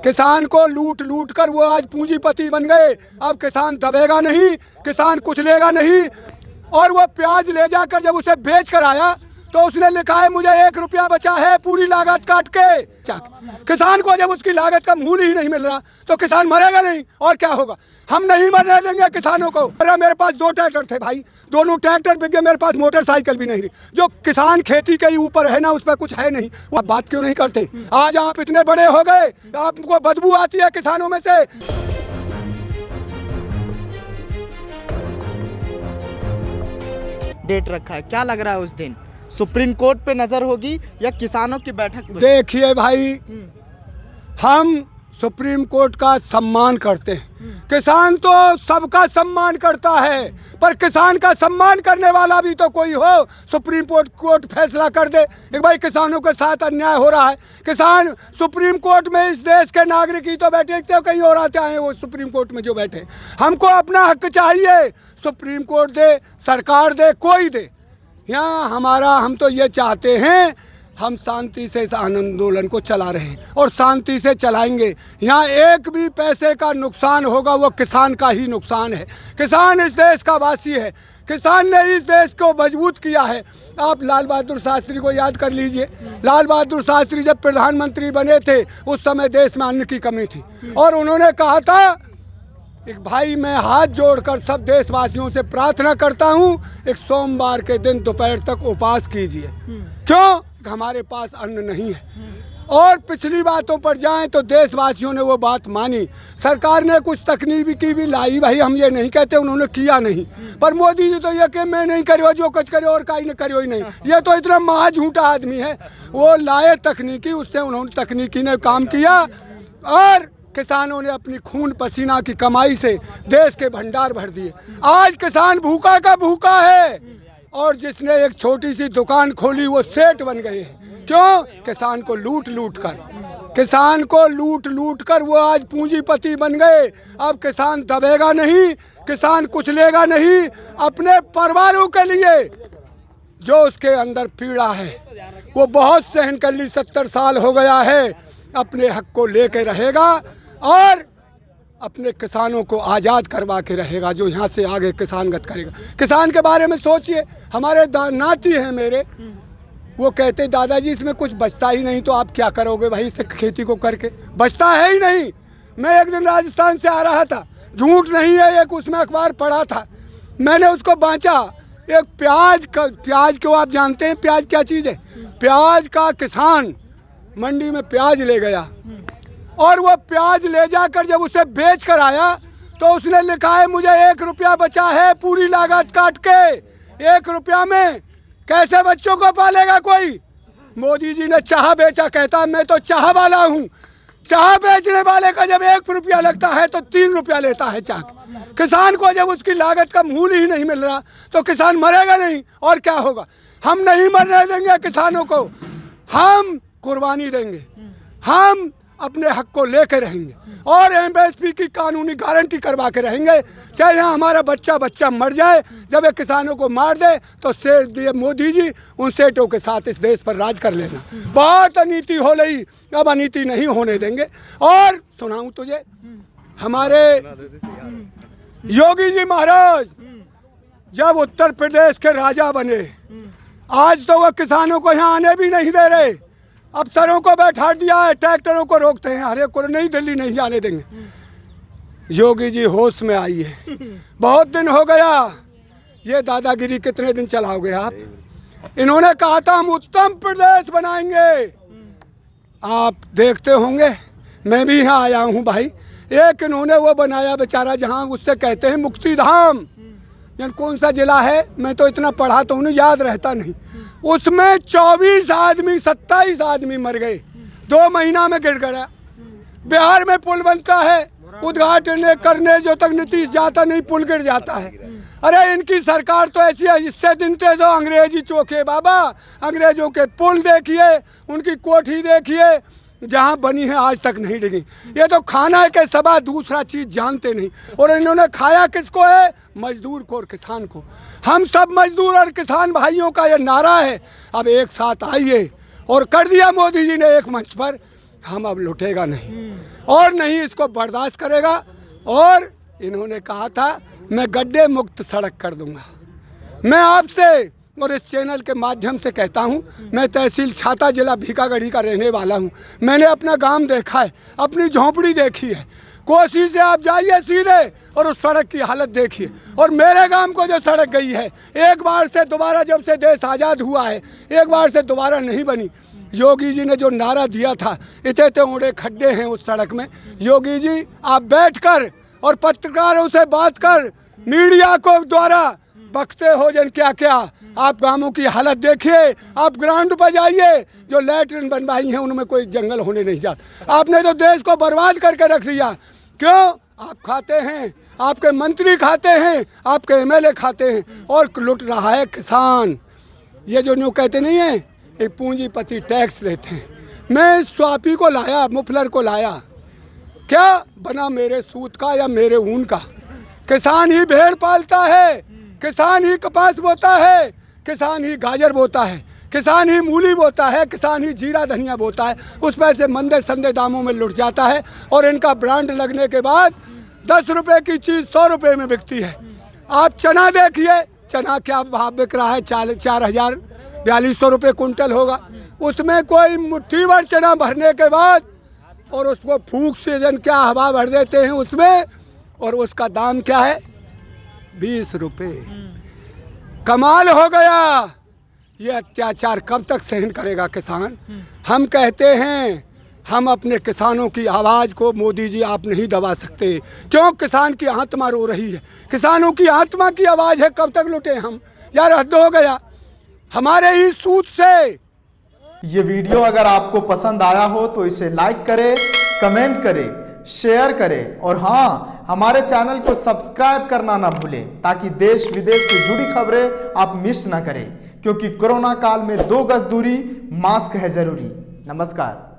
किसान को लूट लूट कर वो आज पूंजीपति बन गए। अब किसान दबेगा नहीं, किसान कुचलेगा नहीं। और वो प्याज ले जाकर जब उसे बेच कर आया तो उसने लिखा है मुझे 1 रुपया बचा है पूरी लागत काट के। किसान को जब उसकी लागत का मूल्य ही नहीं मिल रहा तो किसान मरेगा नहीं और क्या होगा। हम नहीं मरने देंगे किसानों को। मेरे पास 2 ट्रैक्टर थे भाई, दोनों ट्रैक्टर बिक गए, मेरे पास मोटरसाइकिल भी नहीं रही। जो किसान खेती के ऊपर है ना, उस पर कुछ है नहीं। वो बात क्यों नहीं करते? आज आप इतने बड़े हो गए, आपको बदबू आती है किसानों में से। डेट रखा है, क्या लग रहा है उस दिन सुप्रीम कोर्ट पे नजर होगी या किसानों की बैठक में? देखिए भाई, हम सुप्रीम कोर्ट का सम्मान करते हैं। किसान तो सबका सम्मान करता है, पर किसान का सम्मान करने वाला भी तो कोई हो। सुप्रीम कोर्ट फैसला कर दे कि भाई किसानों के साथ अन्याय हो रहा है। किसान सुप्रीम कोर्ट में इस देश के नागरिक ही तो बैठे थे, कहीं और आते हैं वो सुप्रीम कोर्ट में जो बैठे। हमको अपना हक चाहिए, सुप्रीम कोर्ट दे, सरकार दे, कोई दे। यहाँ हम तो ये चाहते हैं, हम शांति से इस आंदोलन को चला रहे हैं और शांति से चलाएंगे। यहाँ एक भी पैसे का नुकसान होगा वो किसान का ही नुकसान है। किसान इस देश का वासी है, किसान ने इस देश को मजबूत किया है। आप लाल बहादुर शास्त्री को याद कर लीजिए। लाल बहादुर शास्त्री जब प्रधानमंत्री बने थे उस समय देश में अन्न की कमी थी और उन्होंने कहा था एक भाई मैं हाथ जोड़कर सब देशवासियों से प्रार्थना करता हूँ, एक सोमवार के दिन दोपहर तक उपवास कीजिए। क्यों? हमारे पास अन्न नहीं है। और पिछली बातों पर जाएं तो देशवासियों ने वो बात मानी। सरकार ने कुछ तकनीकी भी लाई, भाई हम ये नहीं कहते उन्होंने किया नहीं, पर मोदी जी तो ये कि मैं नहीं करो जो कुछ करे और काई न करो ही नहीं। ये तो इतना महा झूठा आदमी है। वो लाए तकनीकी, उससे उन्होंने तकनीकी ने काम किया और किसानों ने अपनी खून पसीना की कमाई से देश के भंडार भर दिए। आज किसान भूखा का भूखा है और जिसने एक छोटी सी दुकान खोली वो सेठ बन गए। क्यों? किसान को लूट लूट कर वो आज पूंजीपति बन गए। अब किसान दबेगा नहीं, किसान कुचलेगा नहीं। अपने परिवारों के लिए जो उसके अंदर पीड़ा है वो बहुत सहन कर ली, 70 साल हो गया है, अपने हक को लेके रहेगा और अपने किसानों को आज़ाद करवा के रहेगा, जो यहाँ से आगे किसानगत करेगा। किसान के बारे में सोचिए। हमारे नाती हैं मेरे, वो कहते दादाजी इसमें कुछ बचता ही नहीं तो आप क्या करोगे भाई इस खेती को करके? बचता है ही नहीं। मैं एक दिन राजस्थान से आ रहा था, झूठ नहीं है, एक उसमें अखबार पढ़ा था, मैंने उसको बाँचा। एक प्याज को आप जानते हैं प्याज क्या चीज़ है? प्याज का किसान मंडी में प्याज ले गया और वो प्याज ले जाकर जब उसे बेच कर आया तो उसने लिखा है मुझे 1 रुपया बचा है पूरी लागत काट के। 1 रुपया में कैसे बच्चों को पालेगा कोई? मोदी जी ने चाह बेचा, कहता मैं तो चाह वाला हूँ। चाह बेचने वाले का जब 1 रुपया लगता है तो 3 रुपया लेता है चाह। किसान को जब उसकी लागत का मूल्य ही नहीं मिल रहा तो किसान मरेगा नहीं और क्या होगा। हम नहीं मरने देंगे किसानों को, हम कुर्बानी देंगे, हम अपने हक को लेकर रहेंगे और एमएसपी की कानूनी गारंटी करवा के रहेंगे। चाहे यहाँ हमारा बच्चा मर जाए, जब ये किसानों को मार दे तो मोदी जी उन सेठों के साथ इस देश पर राज कर लेना। बहुत अनीति हो रही, अब अनीति नहीं होने देंगे। और सुनाऊं तुझे, हमारे योगी जी महाराज जब उत्तर प्रदेश के राजा बने, आज तो वह किसानों को यहाँ आने भी नहीं दे रहे। अफसरों को बैठा दिया है, ट्रैक्टरों को रोकते हैं, हर एक को नहीं दिल्ली नहीं जाने देंगे। योगी जी होश में आई है। बहुत दिन हो गया, ये दादागिरी कितने दिन चलाओगे आप? इन्होंने कहा था हम उत्तम प्रदेश बनाएंगे। आप देखते होंगे, मैं भी यहाँ आया हूँ भाई। एक इन्होंने वो बनाया बेचारा जहाँ उससे कहते हैं मुक्ति धाम, यानी कौन सा जिला है, मैं तो इतना पढ़ा तो उन्हें याद रहता नहीं। उसमें 24 आदमी 27 आदमी मर गए, 2 महीना में गिर गया। बिहार में पुल बनता है, उद्घाटन करने जो तक नीतीश जाता नहीं पुल गिर जाता है। अरे इनकी सरकार तो ऐसी है, इससे दिन तेज हो अंग्रेजी चोखे बाबा। अंग्रेजों के पुल देखिए, उनकी कोठी देखिए, जहाँ बनी है आज तक नहीं डिगी। ये तो खाना के सिवा दूसरा चीज़ जानते नहीं। और इन्होंने खाया किसको है? मजदूर को और किसान को। हम सब मजदूर और किसान भाइयों का ये नारा है। अब एक साथ आइए, और कर दिया मोदी जी ने एक मंच पर। हम अब लुटेगा नहीं और नहीं इसको बर्दाश्त करेगा। और इन्होंने कहा था मैं गड्ढे मुक्त सड़क कर दूंगा। मैं आपसे और इस चैनल के माध्यम से कहता हूं, मैं तहसील छाता जिला भीकागढ़ी का रहने वाला हूं। मैंने अपना गांव देखा है, अपनी झोंपड़ी देखी है। कोसी से आप जाइए सीधे और उस सड़क की हालत देखिए, और मेरे गांव को जो सड़क गई है एक बार से दोबारा, जब से देश आज़ाद हुआ है एक बार से दोबारा नहीं बनी। योगी जी ने जो नारा दिया था, इतने ओड़े खड्डे हैं उस सड़क में। योगी जी आप बैठकर और पत्रकारों से बात कर, मीडिया को द्वारा बकते हो जन क्या क्या, आप गांवों की हालत देखिए। आप ग्राउंड पर जाइए, जो लैट्रिन बनवाई हैं उनमें कोई जंगल होने नहीं जाता। आपने तो देश को बर्बाद करके रख दिया। क्यों? आप खाते हैं, आपके मंत्री खाते हैं, आपके एमएलए खाते हैं, और लुट रहा है किसान। ये जो न्यू कहते नहीं है, एक पूंजीपति टैक्स लेते हैं। मैं स्वापी को लाया, मुफलर को लाया, क्या बना मेरे सूत का या मेरे ऊन का? किसान ही भेड़ पालता है, किसान ही कपास बोता है, किसान ही गाजर बोता है, किसान ही मूली बोता है, किसान ही जीरा धनिया बोता है। उस पैसे मंदे संदे दामों में लुट जाता है, और इनका ब्रांड लगने के बाद 10 रुपये की चीज़ 100 रुपये में बिकती है। आप चना देखिए, चना क्या भाव बिक रहा है? 4,4200 रुपये कुंटल होगा। उसमें कोई मुट्ठी भर चना भरने के बाद और उसको फूंक से जन क्या हवा भर देते हैं उसमें, और उसका दाम क्या है? 20 रुपये। कमाल हो गया। ये अत्याचार कब तक सहन करेगा किसान? हम कहते हैं, हम अपने किसानों की आवाज़ को मोदी जी आप नहीं दबा सकते। क्यों? किसान की आत्मा रो रही है, किसानों की आत्मा की आवाज़ है। कब तक लुटे हम? यार हद हो गया हमारे ही सूद से। ये वीडियो अगर आपको पसंद आया हो तो इसे लाइक करें, कमेंट करें, शेयर करें, और हाँ, हमारे चैनल को सब्सक्राइब करना ना भूलें, ताकि देश विदेश से जुड़ी खबरें आप मिस ना करें। क्योंकि कोरोना काल में 2 गज दूरी, मास्क है जरूरी। नमस्कार।